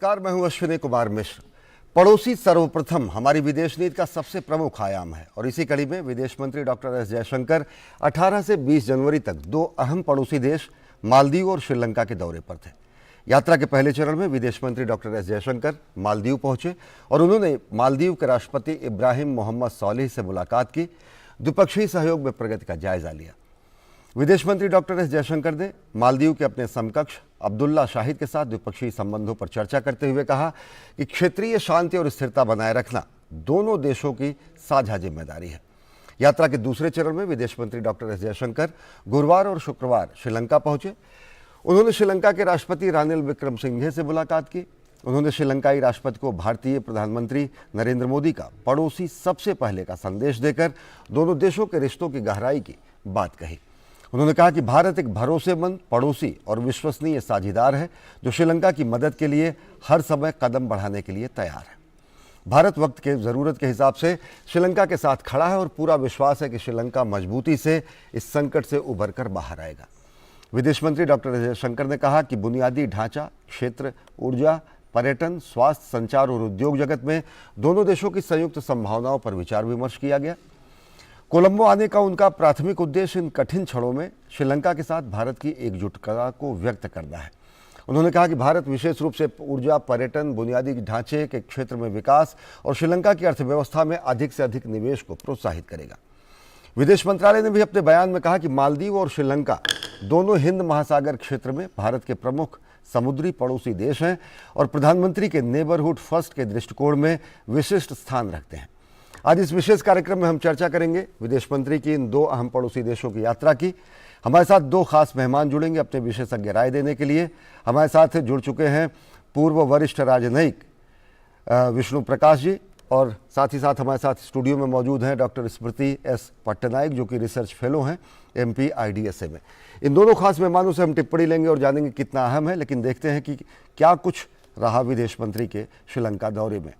नमस्कार, मैं हूं अश्विनी कुमार मिश्र। पड़ोसी सर्वप्रथम हमारी विदेश नीति का सबसे प्रमुख आयाम है और इसी कड़ी में विदेश मंत्री डॉक्टर एस जयशंकर 18 से 20 जनवरी तक दो अहम पड़ोसी देश मालदीव और श्रीलंका के दौरे पर थे। यात्रा के पहले चरण में विदेश मंत्री डॉक्टर एस जयशंकर मालदीव पहुंचे और उन्होंने मालदीव के राष्ट्रपति इब्राहिम मोहम्मद सोलिह से मुलाकात की, द्विपक्षीय सहयोग में प्रगति का जायजा लिया। विदेश मंत्री डॉक्टर एस जयशंकर ने मालदीव के अपने समकक्ष अब्दुल्ला शाहिद के साथ द्विपक्षीय संबंधों पर चर्चा करते हुए कहा कि क्षेत्रीय शांति और स्थिरता बनाए रखना दोनों देशों की साझा जिम्मेदारी है। यात्रा के दूसरे चरण में विदेश मंत्री डॉक्टर एस जयशंकर गुरुवार और शुक्रवार श्रीलंका पहुंचे। उन्होंने श्रीलंका के राष्ट्रपति रानिल विक्रमसिंघे से मुलाकात की। उन्होंने श्रीलंकाई राष्ट्रपति को भारतीय प्रधानमंत्री नरेंद्र मोदी का पड़ोसी सबसे पहले का संदेश देकर दोनों देशों के रिश्तों की गहराई की बात कही। उन्होंने कहा कि भारत एक भरोसेमंद पड़ोसी और विश्वसनीय साझेदार है जो श्रीलंका की मदद के लिए हर समय कदम बढ़ाने के लिए तैयार है। भारत वक्त के ज़रूरत के हिसाब से श्रीलंका के साथ खड़ा है और पूरा विश्वास है कि श्रीलंका मजबूती से इस संकट से उभर कर बाहर आएगा। विदेश मंत्री डॉक्टर जयशंकर ने कहा कि बुनियादी ढांचा क्षेत्र, ऊर्जा, पर्यटन, स्वास्थ्य, संचार और उद्योग जगत में दोनों देशों की संयुक्त संभावनाओं पर विचार विमर्श किया गया। कोलंबो आने का उनका प्राथमिक उद्देश्य इन कठिन क्षणों में श्रीलंका के साथ भारत की एकजुटता को व्यक्त करना है। उन्होंने कहा कि भारत विशेष रूप से ऊर्जा, पर्यटन, बुनियादी ढांचे के क्षेत्र में विकास और श्रीलंका की अर्थव्यवस्था में अधिक से अधिक निवेश को प्रोत्साहित करेगा। विदेश मंत्रालय ने भी अपने बयान में कहा कि मालदीव और श्रीलंका दोनों हिंद महासागर क्षेत्र में भारत के प्रमुख समुद्री पड़ोसी देश हैं और प्रधानमंत्री के नेबरहुड फर्स्ट के दृष्टिकोण में विशिष्ट स्थान रखते हैं। आज इस विशेष कार्यक्रम में हम चर्चा करेंगे विदेश मंत्री की इन दो अहम पड़ोसी देशों की यात्रा की। हमारे साथ दो खास मेहमान जुड़ेंगे अपने विशेषज्ञ राय देने के लिए। हमारे साथ जुड़ चुके हैं पूर्व वरिष्ठ राजनयिक विष्णु प्रकाश जी और साथ ही साथ हमारे साथ स्टूडियो में मौजूद हैं डॉक्टर स्मृति एस पट्टनायक जो कि रिसर्च फेलो हैं MP IDSA में। इन दोनों खास मेहमानों से हम टिप्पणी लेंगे और जानेंगे कितना अहम है, लेकिन देखते हैं कि क्या कुछ रहा विदेश मंत्री के श्रीलंका दौरे में।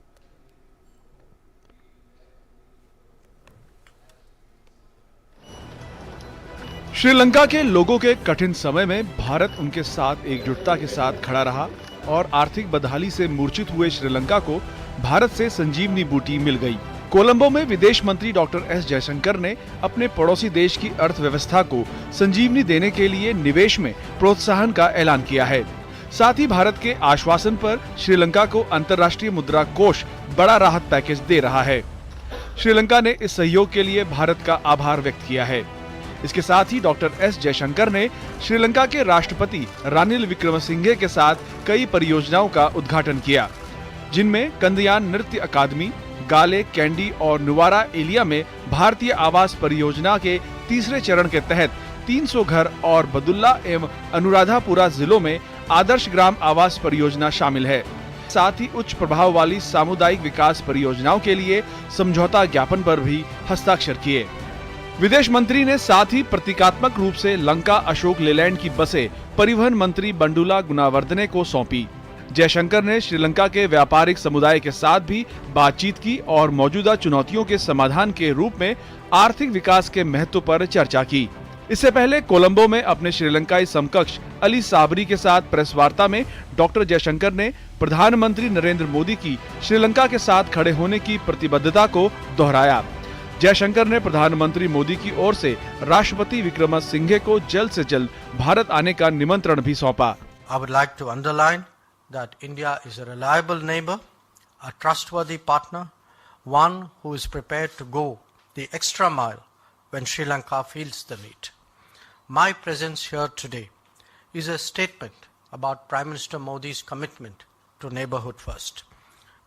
श्रीलंका के लोगों के कठिन समय में भारत उनके साथ एकजुटता के साथ खड़ा रहा और आर्थिक बदहाली से मूर्छित हुए श्रीलंका को भारत से संजीवनी बूटी मिल गई। कोलंबो में विदेश मंत्री डॉक्टर एस जयशंकर ने अपने पड़ोसी देश की अर्थव्यवस्था को संजीवनी देने के लिए निवेश में प्रोत्साहन का ऐलान किया है। साथ ही भारत के आश्वासन पर श्रीलंका को अंतर्राष्ट्रीय मुद्रा कोष बड़ा राहत पैकेज दे रहा है। श्रीलंका ने इस सहयोग के लिए भारत का आभार व्यक्त किया है। इसके साथ ही डॉक्टर एस जयशंकर ने श्रीलंका के राष्ट्रपति रानिल विक्रमसिंघे के साथ कई परियोजनाओं का उद्घाटन किया, जिनमें कंदयान नृत्य अकादमी, गाले कैंडी और नुवारा एलिया में भारतीय आवास परियोजना के तीसरे चरण के तहत 300 घर और बदुल्ला एवं अनुराधापुरा जिलों में आदर्श ग्राम आवास परियोजना शामिल है। साथ ही उच्च प्रभाव वाली सामुदायिक विकास परियोजनाओं के लिए समझौता ज्ञापन पर भी हस्ताक्षर किए। विदेश मंत्री ने साथ ही प्रतीकात्मक रूप से लंका अशोक लेलैंड की बसें परिवहन मंत्री बंडुला गुणावर्धने को सौंपी। जयशंकर ने श्रीलंका के व्यापारिक समुदाय के साथ भी बातचीत की और मौजूदा चुनौतियों के समाधान के रूप में आर्थिक विकास के महत्व पर चर्चा की। इससे पहले कोलंबो में अपने श्रीलंकाई समकक्ष अली साबरी के साथ प्रेस वार्ता में डॉक्टर जयशंकर ने प्रधानमंत्री नरेंद्र मोदी की श्रीलंका के साथ खड़े होने की प्रतिबद्धता को दोहराया। जयशंकर ने प्रधानमंत्री मोदी की ओर से राष्ट्रपति विक्रमसिंघे को जल्द से जल्द भारत आने का निमंत्रण भी सौंपा। I would like to underline that India is a reliable neighbor, a trustworthy partner, one who is prepared to go the extra mile when Sri Lanka feels the need. My presence here today is a statement about Prime Minister Modi's commitment to neighborhood first.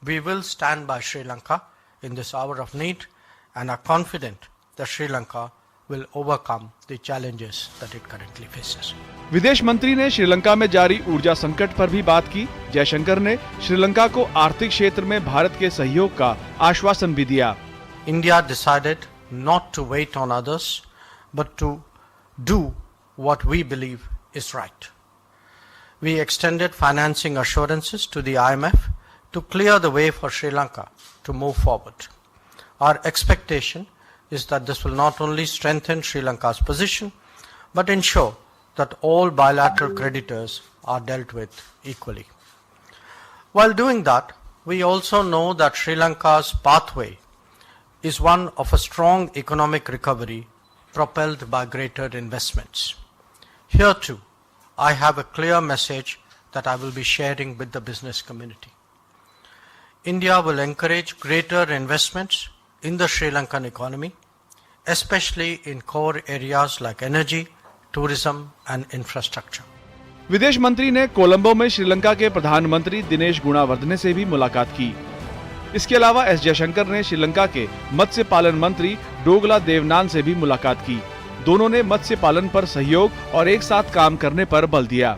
We will stand by Sri Lanka in this hour of need and are confident that Sri Lanka will overcome the challenges that it currently faces. विदेश मंत्री ने श्रीलंका में जारी ऊर्जा संकट पर भी बात की। जयशंकर ने श्रीलंका को आर्थिक क्षेत्र में भारत के सहयोग का आश्वासन भी दिया। India decided not to wait on others, but to do what we believe is right. We extended financing assurances to the IMF to clear the way for Sri Lanka to move forward. Our expectation is that this will not only strengthen Sri Lanka's position, but ensure that all bilateral creditors are dealt with equally. While doing that, we also know that Sri Lanka's pathway is one of a strong economic recovery propelled by greater investments. Here too, I have a clear message that I will be sharing with the business community. India will encourage greater investments in the Sri Lankan economy, especially in core areas like energy, tourism and infrastructure. विदेश मंत्री ने कोलंबो में श्रीलंका के प्रधानमंत्री दिनेश गुणावर्धने से भी मुलाकात की। इसके अलावा एस जयशंकर ने श्रीलंका के मत्स्य पालन मंत्री डोगला देवनान से भी मुलाकात की। दोनों ने मत्स्य पालन पर सहयोग और एक साथ काम करने पर बल दिया।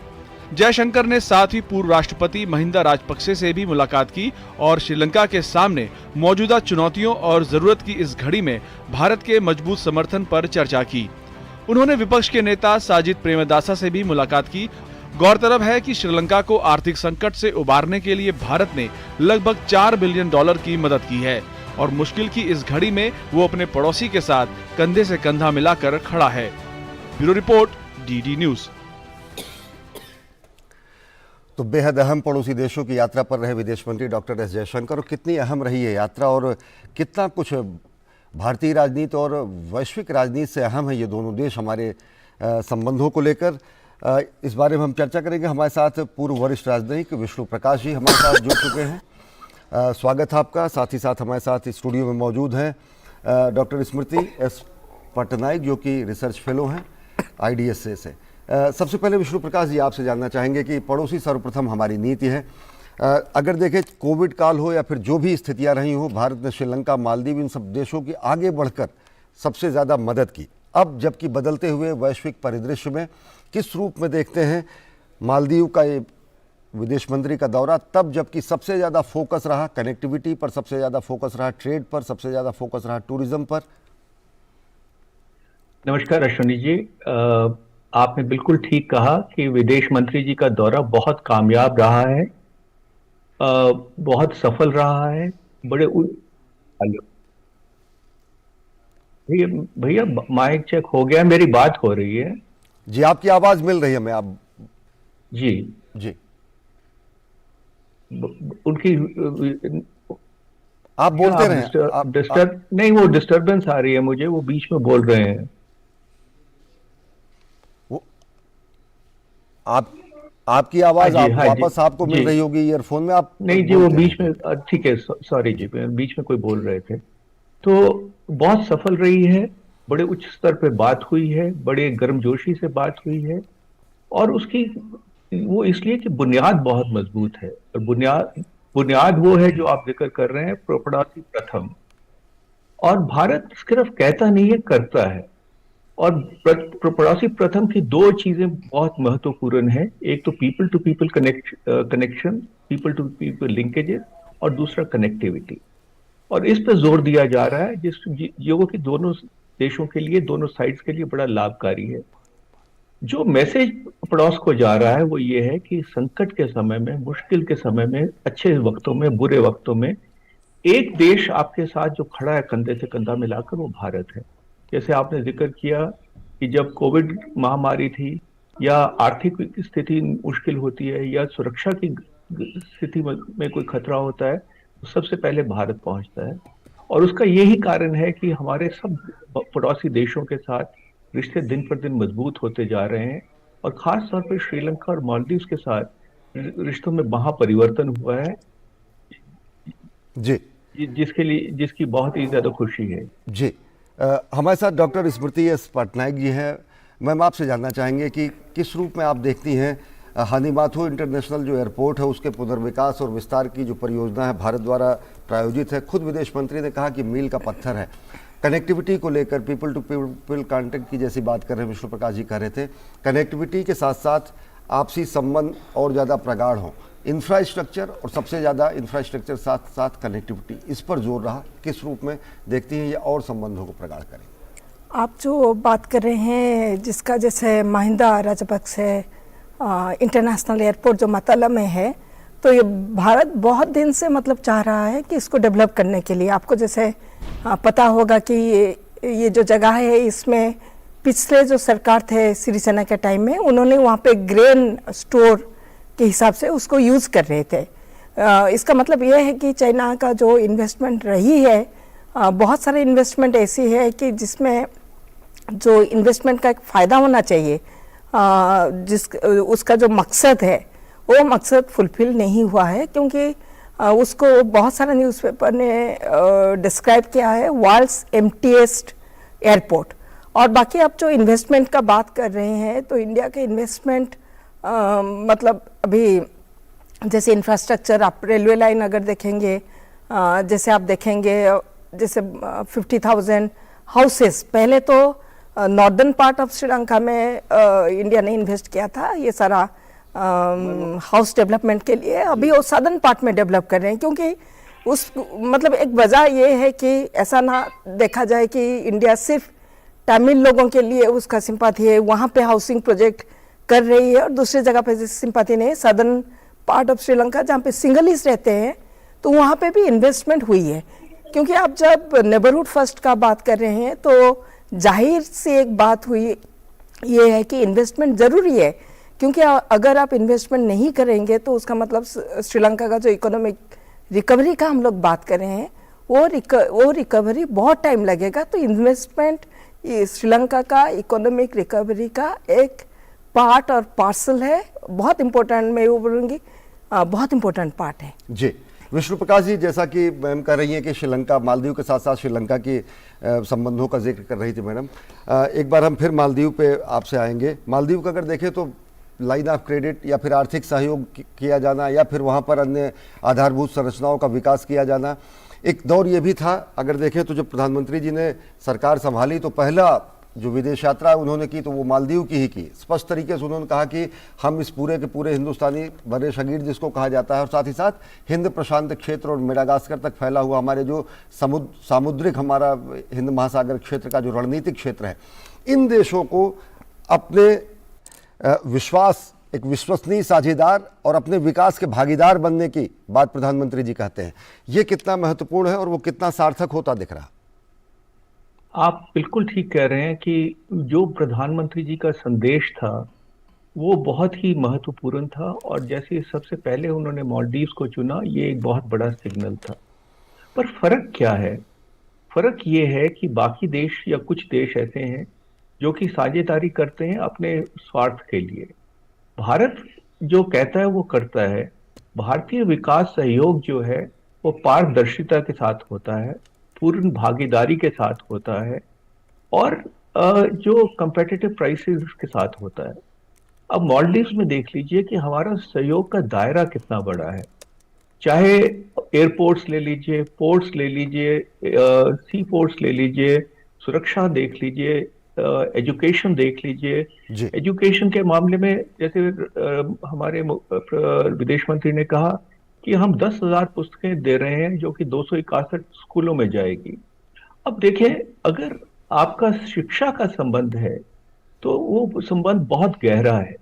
जयशंकर ने साथ ही पूर्व राष्ट्रपति महिंदा राजपक्षे से भी मुलाकात की और श्रीलंका के सामने मौजूदा चुनौतियों और जरूरत की इस घड़ी में भारत के मजबूत समर्थन पर चर्चा की। उन्होंने विपक्ष के नेता साजिद प्रेमदासा से भी मुलाकात की। गौरतलब है कि श्रीलंका को आर्थिक संकट से उबारने के लिए भारत ने लगभग $4 बिलियन की मदद की है और मुश्किल की इस घड़ी में वो अपने पड़ोसी के साथ कंधे से कंधा मिलाकर खड़ा है। Bureau report, DD news. तो बेहद अहम पड़ोसी देशों की यात्रा पर रहे विदेश मंत्री डॉक्टर एस जयशंकर, और कितनी अहम रही है यात्रा और कितना कुछ भारतीय राजनीति और वैश्विक राजनीति से अहम है ये दोनों देश हमारे संबंधों को लेकर। इस बारे में हम चर्चा करेंगे। हमारे साथ पूर्व वरिष्ठ राजनयिक विष्णु प्रकाश जी हमारे साथ जुड़ चुके हैं। स्वागत है आपका। साथ ही साथ हमारे साथ स्टूडियो में मौजूद हैं डॉक्टर स्मृति एस पटनायक, जो कि रिसर्च फेलो हैं IDSA से। सबसे पहले विष्णु प्रकाश जी आपसे जानना चाहेंगे कि पड़ोसी सर्वप्रथम हमारी नीति है। अगर देखें कोविड काल हो या फिर जो भी स्थितियां रही हो, भारत ने श्रीलंका, मालदीव, इन सब देशों की आगे बढ़कर सबसे ज़्यादा मदद की। अब जबकि बदलते हुए वैश्विक परिदृश्य में किस रूप में देखते हैं मालदीव का ये विदेश मंत्री का दौरा, तब जबकि सबसे ज़्यादा फोकस रहा कनेक्टिविटी पर, सबसे ज़्यादा फोकस रहा ट्रेड पर, सबसे ज़्यादा फोकस रहा टूरिज्म पर? नमस्कार अश्विनी जी, आपने बिल्कुल ठीक कहा कि विदेश मंत्री जी का दौरा बहुत कामयाब रहा है, बहुत सफल रहा है। भैया माइक चेक हो गया, मेरी बात हो रही है जी? आपकी आवाज मिल रही है मैं आप जी जी उनकी आप बोलते रहे। डिस्टर्ब नहीं, वो डिस्टरबेंस आ रही है मुझे, वो बीच में बोल रहे हैं। वो आपकी आवाज वापस आपको मिल रही होगी ईयरफोन में। आप नहीं जी, वो बीच में, ठीक है, सॉरी जी, बीच में कोई बोल रहे थे। तो बहुत सफल रही है, बड़े उच्च स्तर पे बात हुई है, बड़े गर्मजोशी से बात हुई है, और उसकी वो इसलिए कि बुनियाद बहुत मजबूत है। और बुनियाद वो है जो आप जिक्र कर रहे हैं, पड़ोसी प्रथम। और भारत सिर्फ कहता नहीं है, करता है। और पड़ोसी प्रथम की दो चीजें बहुत महत्वपूर्ण है। एक तो people to people connection, people to people linkages, और दूसरा कनेक्टिविटी। और इस पर जोर दिया जा रहा है, जो कि दोनों देशों के लिए, दोनों साइड्स के लिए बड़ा लाभकारी है। जो मैसेज पड़ोस को जा रहा है वो ये है कि संकट के समय में, मुश्किल के समय में, अच्छे वक्तों में, बुरे वक्तों में, एक देश आपके साथ जो खड़ा है कंधे से कंधा मिलाकर, वो भारत है। जैसे आपने जिक्र किया कि जब कोविड महामारी थी, या आर्थिक स्थिति मुश्किल होती है, या सुरक्षा की स्थिति में कोई खतरा होता है, तो सबसे पहले भारत पहुंचता है। और उसका यही कारण है कि हमारे सब पड़ोसी देशों के साथ रिश्ते दिन पर दिन मजबूत होते जा रहे हैं। और खास तौर पर श्रीलंका और मालदीव के साथ रिश्तों में महापरिवर्तन हुआ है जी, जिसकी बहुत ही ज्यादा खुशी है जी। हमारे साथ डॉक्टर स्मृति एस पटनायक जी हैं। मैम, आपसे जानना चाहेंगे कि किस रूप में आप देखती हैं हानिमाथु इंटरनेशनल जो एयरपोर्ट है उसके पुनर्विकास और विस्तार की जो परियोजना है भारत द्वारा प्रायोजित है। खुद विदेश मंत्री ने कहा कि मील का पत्थर है। कनेक्टिविटी को लेकर पीपल टू पीपल कॉन्टेक्ट की जैसी बात कर रहे हैं, विष्णु प्रकाश जी कह रहे थे, कनेक्टिविटी के साथ साथ आपसी संबंध और ज़्यादा प्रगाढ़ हों, इंफ्रास्ट्रक्चर और सबसे ज़्यादा इंफ्रास्ट्रक्चर साथ साथ कनेक्टिविटी, इस पर जोर रहा। किस रूप में देखती हैं ये और संबंधों को प्रगाढ़ करें? आप जो बात कर रहे हैं, जिसका जैसे महिंदा राजपक्षे इंटरनेशनल एयरपोर्ट जो मतला में है, तो ये भारत बहुत दिन से मतलब चाह रहा है कि इसको डेवलप करने के लिए। आपको जैसे पता होगा कि ये जो जगह है, इसमें पिछले जो सरकार थे सिरिसेना के टाइम में, उन्होंने वहाँ पे ग्रेन स्टोर के हिसाब से उसको यूज़ कर रहे थे। इसका मतलब ये है कि चाइना का जो इन्वेस्टमेंट रही है, बहुत सारे इन्वेस्टमेंट ऐसी है कि जिसमें जो इन्वेस्टमेंट का एक फ़ायदा होना चाहिए, उसका जो मकसद है वो मकसद फुलफिल नहीं हुआ है, क्योंकि उसको बहुत सारे न्यूज़पेपर ने डिस्क्राइब किया है वर्ल्ड्स एम्प्टीएस्ट एयरपोर्ट। और बाकी आप जो इन्वेस्टमेंट का बात कर रहे हैं तो इंडिया के इन्वेस्टमेंट मतलब अभी जैसे इंफ्रास्ट्रक्चर, आप रेलवे लाइन अगर देखेंगे, जैसे आप देखेंगे जैसे 50,000 हाउसेस, पहले तो नॉर्दर्न पार्ट ऑफ श्रीलंका में इंडिया ने इन्वेस्ट किया था ये सारा हाउस डेवलपमेंट के लिए। अभी वो सदर्न पार्ट में डेवलप कर रहे हैं, क्योंकि उस मतलब एक वजह ये है कि ऐसा ना देखा जाए कि इंडिया सिर्फ तमिल लोगों के लिए उसका सिंपैथी है, वहाँ पे हाउसिंग प्रोजेक्ट कर रही है, और दूसरी जगह पे सिंपैथी नहीं। सदर्न पार्ट ऑफ श्रीलंका जहाँ पे सिंगलीज रहते हैं तो वहाँ पे भी इन्वेस्टमेंट हुई है, क्योंकि आप जब नेबरहुड फर्स्ट का बात कर रहे हैं तो जाहिर सी एक बात हुई ये है कि इन्वेस्टमेंट ज़रूरी है, क्योंकि अगर आप इन्वेस्टमेंट नहीं करेंगे तो उसका मतलब श्रीलंका का जो इकोनॉमिक रिकवरी का हम लोग बात कर रहे हैं वो रिकवरी बहुत टाइम लगेगा। तो इन्वेस्टमेंट श्रीलंका का इकोनॉमिक रिकवरी का एक पार्ट और पार्सल है, बहुत इम्पोर्टेंट, मैं वो बोलूँगी बहुत इम्पोर्टेंट पार्ट है। जी विष्णु प्रकाश जी, जैसा कि मैम कह रही हैं कि श्रीलंका, मालदीव के साथ साथ श्रीलंका की संबंधों का जिक्र कर रही थी मैडम, एक बार हम फिर मालदीव पे आपसे आएंगे। मालदीव का अगर देखें तो लाइन ऑफ क्रेडिट या फिर आर्थिक सहयोग किया जाना या फिर वहाँ पर अन्य आधारभूत संरचनाओं का विकास किया जाना, एक दौर ये भी था। अगर देखें तो जब प्रधानमंत्री जी ने सरकार संभाली तो पहला जो विदेश यात्रा उन्होंने की तो वो मालदीव की ही की। स्पष्ट तरीके से उन्होंने कहा कि हम इस पूरे के पूरे हिंदुस्तानी बड़े शगीर जिसको कहा जाता है, और साथ ही साथ हिंद प्रशांत क्षेत्र और मेडागास्कर तक फैला हुआ हमारे जो सामुद्रिक हमारा हिंद महासागर क्षेत्र का जो रणनीतिक क्षेत्र है, इन देशों को अपने विश्वास, एक विश्वसनीय साझेदार और अपने विकास के भागीदार बनने की बात प्रधानमंत्री जी कहते हैं। ये कितना महत्वपूर्ण है और वो कितना सार्थक होता दिख रहा? आप बिल्कुल ठीक कह रहे हैं कि जो प्रधानमंत्री जी का संदेश था वो बहुत ही महत्वपूर्ण था, और जैसे सबसे पहले उन्होंने मालदीव्स को चुना, ये एक बहुत बड़ा सिग्नल था। पर फर्क क्या है? फर्क ये है कि बाकी देश या कुछ देश ऐसे हैं जो कि साझेदारी करते हैं अपने स्वार्थ के लिए। भारत जो कहता है वो करता है। भारतीय विकास सहयोग जो है वो पारदर्शिता के साथ होता है, पूर्ण भागीदारी के साथ होता है, और जो कंपेटिटिव प्राइसेस के साथ होता है। अब मालदीव्स में देख लीजिए कि हमारा सहयोग का दायरा कितना बड़ा है। चाहे एयरपोर्ट्स ले लीजिए, पोर्ट्स ले लीजिए, सी पोर्ट्स ले लीजिए, सुरक्षा देख लीजिए, एजुकेशन देख लीजिए। एजुकेशन के मामले में जैसे हमारे विदेश मंत्री ने कहा कि हम 10,000 पुस्तकें दे रहे हैं जो कि 261 स्कूलों में जाएगी। अब देखें, अगर आपका शिक्षा का संबंध है तो वो संबंध बहुत गहरा है।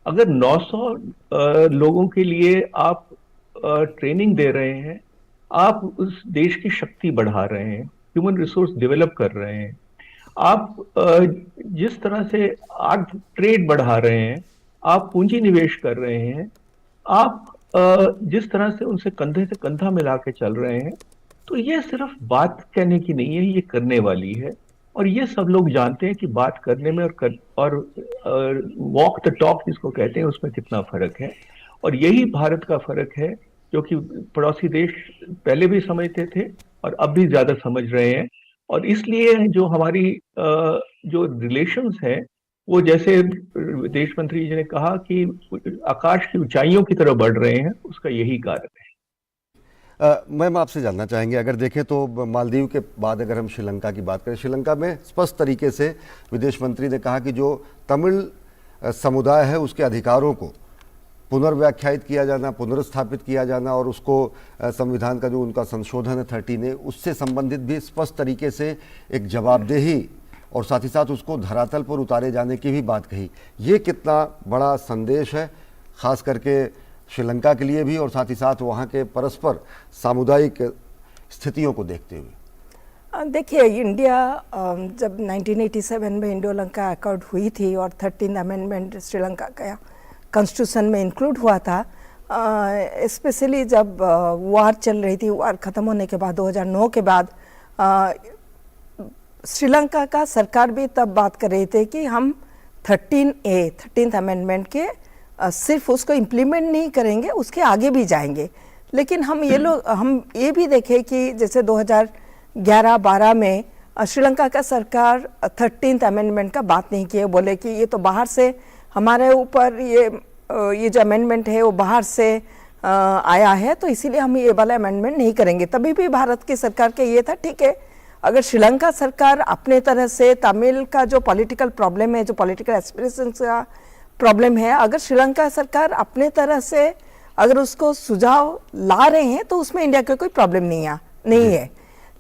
अगर 900 लोगों के लिए आप ट्रेनिंग दे रहे हैं, आप उस देश की शक्ति बढ़ा रहे हैं, ह्यूमन रिसोर्स डेवलप कर रहे हैं, आप जिस तरह से आर्ट ट्रेड बढ़ा रहे हैं, आप पूंजी निवेश कर रहे हैं, आप जिस तरह से उनसे कंधे से कंधा मिला के चल रहे हैं, तो ये सिर्फ बात कहने की नहीं है, ये करने वाली है। और ये सब लोग जानते हैं कि बात करने में और वॉक द टॉक जिसको कहते हैं उसमें कितना फर्क है। और यही भारत का फर्क है जो कि पड़ोसी देश पहले भी समझते थे और अब भी ज्यादा समझ रहे हैं। और इसलिए जो हमारी जो रिलेशंस है वो, जैसे विदेश मंत्री जी ने कहा कि आकाश की ऊंचाइयों की तरफ बढ़ रहे हैं, उसका यही कारण है। मैम आपसे जानना चाहेंगे, अगर देखें तो मालदीव के बाद अगर हम श्रीलंका की बात करें, श्रीलंका में स्पष्ट तरीके से विदेश मंत्री ने कहा कि जो तमिल समुदाय है उसके अधिकारों को पुनर्व्याख्यायित किया जाना, पुनर्स्थापित किया जाना, और उसको संविधान का जो उनका संशोधन है 13A, उससे संबंधित भी स्पष्ट तरीके से एक जवाबदेही और साथ ही साथ उसको धरातल पर उतारे जाने की भी बात कही। ये कितना बड़ा संदेश है खास करके श्रीलंका के लिए भी, और साथ ही साथ वहाँ के परस्पर सामुदायिक स्थितियों को देखते हुए? देखिए, इंडिया जब 1987 में इंडो लंका अकॉर्ड हुई थी और 13th अमेंडमेंट श्रीलंका का कॉन्स्टिट्यूशन में इंक्लूड हुआ था, स्पेशली जब वार चल रही थी, वार ख़त्म होने के बाद 2009 के बाद श्रीलंका का सरकार भी तब बात कर रहे थे कि हम 13th अमेंडमेंट के सिर्फ उसको इम्प्लीमेंट नहीं करेंगे, उसके आगे भी जाएंगे। लेकिन हम ये भी देखे कि जैसे 2011-12 में श्रीलंका का सरकार 13th अमेंडमेंट का बात नहीं किए, बोले कि ये तो बाहर से हमारे ऊपर ये जो अमेंडमेंट है वो बाहर से आया है, तो इसीलिए हम ये वाला अमेंडमेंट नहीं करेंगे। तभी भी भारत की सरकार के ये था, ठीक है, अगर श्रीलंका सरकार अपने तरह से तमिल का जो पॉलिटिकल प्रॉब्लम है, जो पॉलिटिकल एस्पिरेशंस का प्रॉब्लम है, अगर श्रीलंका सरकार अपने तरह से अगर उसको सुझाव ला रहे हैं तो उसमें इंडिया का कोई प्रॉब्लम नहीं है।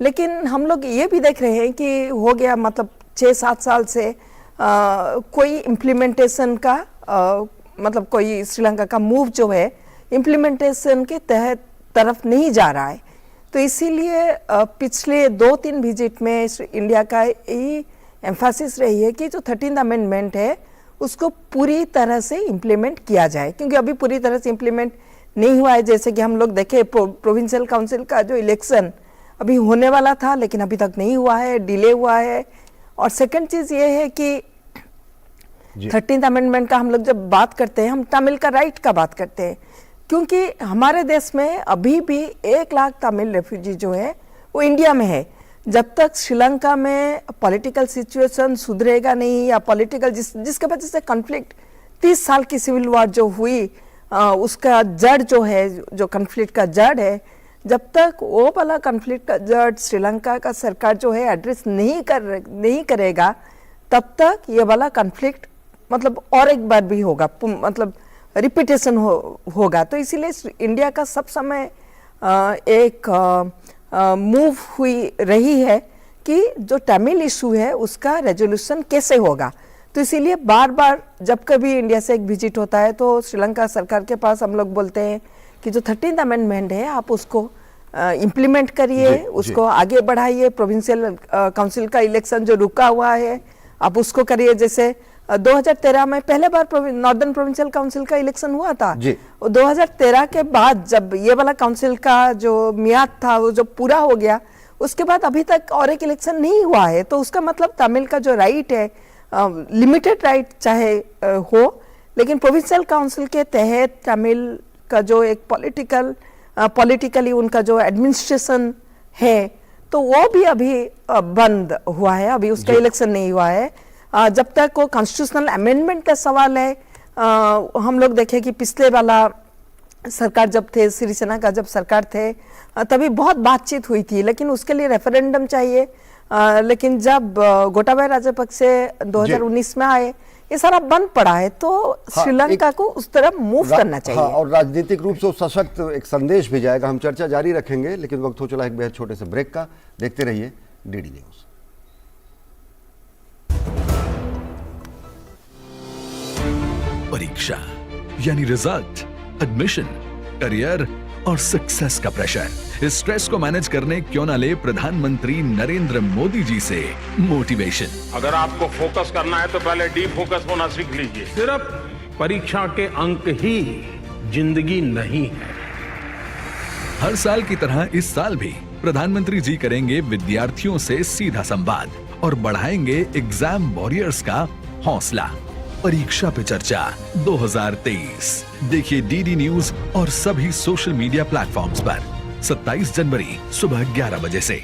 लेकिन हम लोग ये भी देख रहे हैं कि हो गया मतलब 6-7 साल से कोई इम्प्लीमेंटेशन का मतलब कोई श्रीलंका का मूव जो है इम्प्लीमेंटेशन के तहत तरफ नहीं जा रहा है। तो इसीलिए पिछले 2-3 विजिट में इंडिया का यही एम्फासिस रही है कि जो 13th अमेंडमेंट है उसको पूरी तरह से इम्प्लीमेंट किया जाए, क्योंकि अभी पूरी तरह से इम्प्लीमेंट नहीं हुआ है। जैसे कि हम लोग देखे प्रोविंशियल काउंसिल का जो इलेक्शन अभी होने वाला था लेकिन अभी तक नहीं हुआ है, डिले हुआ है। और सेकंड चीज़ ये है कि 13th अमेंडमेंट का हम लोग जब बात करते हैं, हम तमिल का राइट का बात करते हैं, क्योंकि हमारे देश में अभी भी 1 लाख तमिल रेफ्यूजी जो है वो इंडिया में है। जब तक श्रीलंका में पॉलिटिकल सिचुएशन सुधरेगा नहीं, या पॉलिटिकल जिसके वजह से कॉन्फ्लिक्ट 30 साल की सिविल वॉर जो हुई उसका जड़ जो है, जो कॉन्फ्लिक्ट का जड़ है, जब तक वो वाला कॉन्फ्लिक्ट का जड़ श्रीलंका का सरकार जो है एड्रेस नहीं करेगा, तब तक ये वाला कॉन्फ्लिक्ट मतलब और एक बार भी होगा, मतलब रिपीटेशन होगा। तो इसीलिए इंडिया का सब समय एक मूव हुई रही है कि जो तमिल इशू है उसका रेजोल्यूशन कैसे होगा। तो इसीलिए बार बार जब कभी इंडिया से एक विजिट होता है तो श्रीलंका सरकार के पास हम लोग बोलते हैं कि जो 13th अमेंडमेंट है आप उसको इम्प्लीमेंट करिए, उसको आगे बढ़ाइए। प्रोविंशियल काउंसिल का इलेक्शन जो रुका हुआ है आप उसको करिए। जैसे 2013 में पहले बार नॉर्दर्न प्रोविंशियल काउंसिल का इलेक्शन हुआ था, 2013 के बाद जब ये वाला काउंसिल का जो मियाद था वो जो पूरा हो गया, उसके बाद अभी तक और एक इलेक्शन नहीं हुआ है। तो उसका मतलब तमिल का जो राइट है, लिमिटेड राइट चाहे हो, लेकिन प्रोविंशियल काउंसिल के तहत तमिल का जो एक पॉलिटिकली उनका जो एडमिनिस्ट्रेशन है तो वो भी अभी बंद हुआ है, अभी उसका इलेक्शन नहीं हुआ है। जब तक वो कॉन्स्टिट्यूशनल अमेंडमेंट का सवाल है, हम लोग देखें कि पिछले वाला सरकार जब थे, सिरिसेना का जब सरकार थे, तभी बहुत बातचीत हुई थी, लेकिन उसके लिए रेफरेंडम चाहिए। लेकिन जब गोटाबाया राजपक्षे 2019 में आए, ये सारा बंद पड़ा है। तो श्रीलंका को उस तरफ मूव करना चाहिए। और राजनीतिक रूप से सशक्त एक संदेश भी जाएगा। हम चर्चा जारी रखेंगे, लेकिन वक्त हो चला एक बेहद छोटे से ब्रेक का। देखते रहिए डीडी न्यूज। परीक्षा यानी रिजल्ट, एडमिशन, करियर और सक्सेस का प्रेशर। इस स्ट्रेस को मैनेज करने क्यों ना ले प्रधानमंत्री नरेंद्र मोदी जी से मोटिवेशन। अगर आपको फोकस करना है तो पहले डीप फोकस होना सीख लीजिए। सिर्फ परीक्षा के अंक ही जिंदगी नहीं है। हर साल की तरह इस साल भी प्रधानमंत्री जी करेंगे विद्यार्थियों से सीधा संवाद और बढ़ाएंगे एग्जाम वॉरियर्स का हौसला। परीक्षा पे चर्चा 2023 देखिए डीडी न्यूज और सभी सोशल मीडिया प्लेटफॉर्म्स पर 27 जनवरी सुबह 11 बजे से।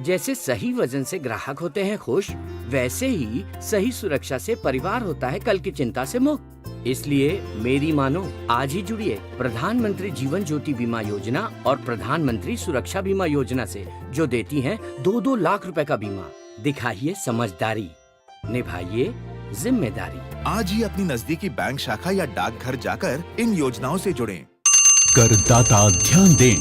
जैसे सही वजन से ग्राहक होते हैं खुश, वैसे ही सही सुरक्षा से परिवार होता है कल की चिंता से मुक्त। इसलिए मेरी मानो, आज ही जुड़िए प्रधानमंत्री जीवन ज्योति बीमा योजना और प्रधानमंत्री सुरक्षा बीमा योजना से, जो देती हैं 2-2 लाख रुपए का बीमा। दिखाइए समझदारी, निभाइए जिम्मेदारी। आज ही अपनी नजदीकी बैंक शाखा या डाकघर जाकर इन योजनाओं से जुड़ें। करदाता ध्यान दें,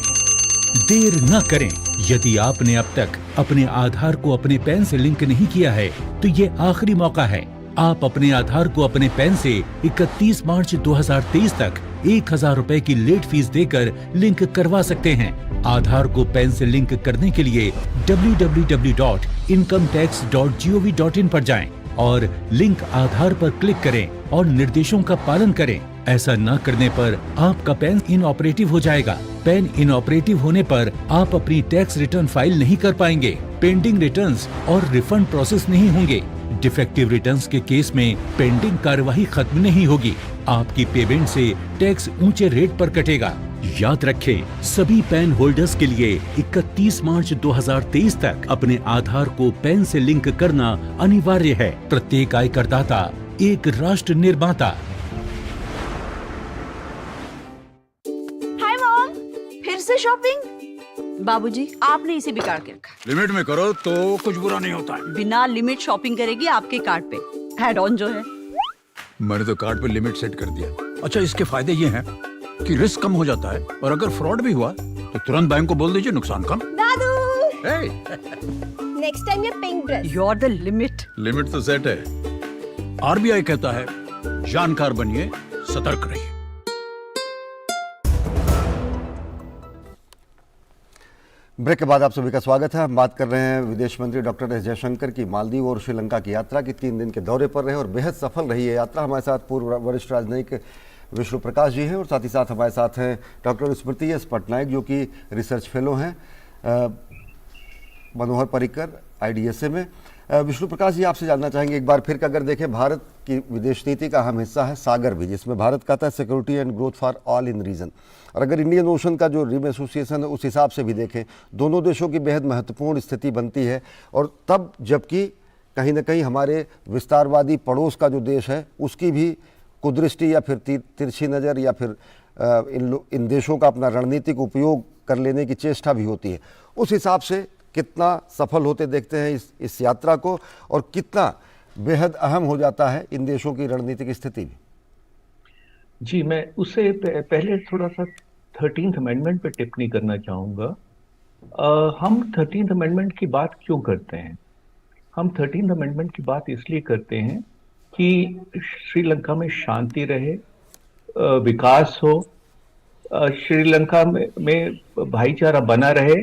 देर न करें। यदि आपने अब तक अपने आधार को अपने पैन से लिंक नहीं किया है तो ये आखिरी मौका है। आप अपने आधार को अपने पैन से 31 मार्च 2023 तक 1000 रुपए की लेट फीस देकर लिंक करवा सकते हैं। आधार को पैन से लिंक करने के लिए www.incometax.gov.in पर जाएं और लिंक आधार पर क्लिक करें और निर्देशों का पालन करें। ऐसा न करने पर आपका पैन इनऑपरेटिव हो जाएगा। पैन इनऑपरेटिव होने पर आप अपनी टैक्स रिटर्न फाइल नहीं कर पाएंगे, पेंडिंग रिटर्न्स और रिफंड प्रोसेस नहीं होंगे। डिफेक्टिव रिटर्न्स के केस में पेंडिंग कार्यवाही खत्म नहीं होगी। आपकी पेमेंट से टैक्स ऊंचे रेट पर कटेगा। याद रखें, सभी पैन होल्डर्स के लिए 31 मार्च 2023 तक अपने आधार को पैन से लिंक करना अनिवार्य है। प्रत्येक आयकरदाता एक राष्ट्र निर्माता। हाय मॉम, फिर से शॉपिंग? बाबूजी, आपने इसे बिगाड़ के रखा। लिमिट में करो तो कुछ बुरा नहीं होता है। बिना लिमिट शॉपिंग करेगी आपके कार्ड पे ऐड ऑन जो है। मैंने तो कार्ड पे लिमिट सेट कर दिया। अच्छा, इसके फायदे ये हैं कि रिस्क कम हो जाता है और अगर फ्रॉड भी हुआ तो तुरंत बैंक को बोल दीजिए, नुकसान कम। दादू, नेक्स्ट टाइम ये pink dress. You are the limit. Limit तो सेट है। आरबीआई कहता है, जानकार बनिए, सतर्क रहिए। ब्रेक के बाद आप सभी का स्वागत है। हम बात कर रहे हैं विदेश मंत्री डॉक्टर एस जयशंकर की मालदीव और श्रीलंका की यात्रा की। 3 दिन के दौरे पर रहे और बेहद सफल रही है यात्रा। हमारे साथ पूर्व वरिष्ठ राजनयिक विष्णु प्रकाश जी हैं और साथ ही साथ हमारे साथ हैं डॉक्टर स्मृति एस पटनायक, जो कि रिसर्च फेलो हैं मनोहर पर्रिकर IDSA में। विष्णु प्रकाश जी, आपसे जानना चाहेंगे एक बार फिर कि अगर देखें, भारत की विदेश नीति का अहम हिस्सा है सागर भी, जिसमें भारत कहता है security and growth for all in region. और अगर इंडियन ओशन का जो रिम एसोसिएशन है उस हिसाब से भी देखें, दोनों देशों की बेहद महत्वपूर्ण स्थिति बनती है। और तब जबकि कहीं ना कहीं हमारे विस्तारवादी पड़ोस का जो देश है उसकी भी कुदृष्टि या फिर तिरछी नज़र या फिर इन देशों का अपना रणनीतिक उपयोग कर लेने की चेष्टा भी होती है। उस हिसाब से कितना सफल होते देखते हैं इस यात्रा को, और कितना बेहद अहम हो जाता है इन देशों की रणनीतिक स्थिति भी? जी, मैं उससे पहले थोड़ा सा 13th अमेंडमेंट पे टिप्पणी करना चाहूँगा। हम 13th अमेंडमेंट की बात क्यों करते हैं? हम 13th अमेंडमेंट की बात इसलिए करते हैं कि श्रीलंका में शांति रहे, विकास हो, श्रीलंका में भाईचारा बना रहे,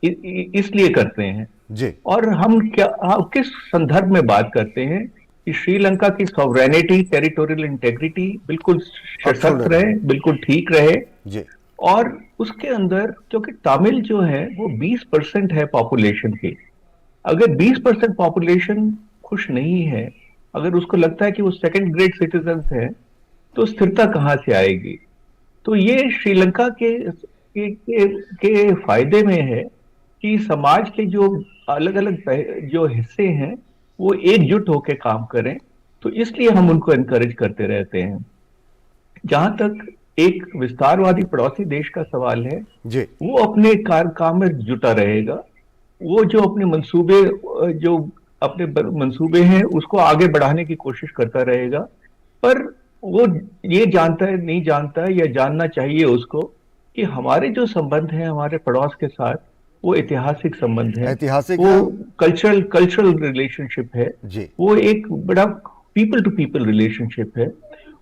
इसलिए करते हैं जी। और हम किस संदर्भ में बात करते हैं कि श्रीलंका की सॉवरेनिटी, टेरिटोरियल इंटेग्रिटी बिल्कुल सशक्त रहे, बिल्कुल ठीक रहे जी। और उसके अंदर क्योंकि तमिल जो है वो 20% है पॉपुलेशन की। अगर 20% पॉपुलेशन खुश नहीं है, अगर उसको लगता है कि वो सेकंड ग्रेड सिटीजन्स हैं, तो स्थिरता कहाँ से आएगी? तो ये श्रीलंका के फायदे में है कि समाज के जो अलग अलग जो हिस्से हैं वो एकजुट होकर काम करें। तो इसलिए हम उनको एनकरेज करते रहते हैं। जहां तक एक विस्तारवादी पड़ोसी देश का सवाल है जी, वो अपने काम में जुटा रहेगा। वो जो अपने मंसूबे हैं उसको आगे बढ़ाने की कोशिश करता रहेगा, पर वो ये नहीं जानता या जानना चाहिए उसको कि हमारे जो संबंध हैं हमारे पड़ोस के साथ वो ऐतिहासिक संबंध है, ऐतिहासिक वो कल्चरल रिलेशनशिप है जी। वो एक बड़ा पीपल टू पीपल रिलेशनशिप है।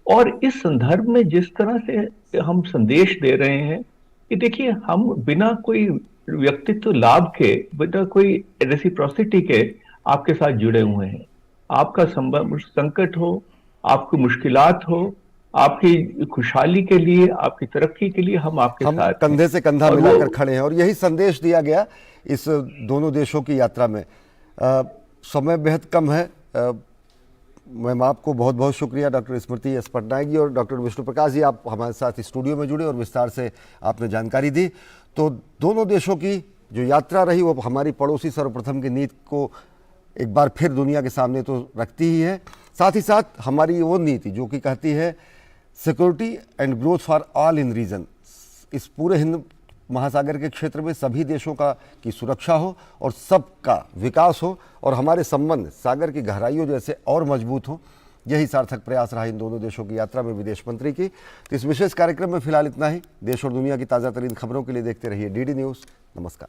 और इस संदर्भ में जिस तरह से हम संदेश दे रहे हैं कि देखिए, हम बिना कोई व्यक्तित्व लाभ के, बिना कोई रेसिप्रोसिटी के आपके साथ जुड़े हुए हैं। आपका संकट हो, आपकी मुश्किलात हो, आपकी खुशहाली के लिए, आपकी तरक्की के लिए हम आपके साथ कंधे से कंधा मिलाकर खड़े हैं। और यही संदेश दिया गया इस दोनों देशों की यात्रा में। समय बेहद कम है। मैम, आपको बहुत बहुत शुक्रिया डॉक्टर स्मृति एस पटनायक जी और डॉक्टर विष्णु प्रकाश जी, आप हमारे साथ स्टूडियो में जुड़े और विस्तार से आपने जानकारी दी। तो दोनों देशों की जो यात्रा रही वो हमारी पड़ोसी सर्वप्रथम की नीति को एक बार फिर दुनिया के सामने तो रखती ही है, साथ ही साथ हमारी वो नीति जो कि कहती है security and growth for all in region, इस पूरे हिंद महासागर के क्षेत्र में सभी देशों का की सुरक्षा हो और सबका विकास हो और हमारे संबंध सागर की गहराइयों जैसे और मजबूत हो। यही सार्थक प्रयास रहा इन दोनों देशों की यात्रा में विदेश मंत्री की। तो इस विशेष कार्यक्रम में फिलहाल इतना ही। देश और दुनिया की ताज़ा तरीन खबरों के लिए देखते रहिए DD न्यूज़। नमस्कार।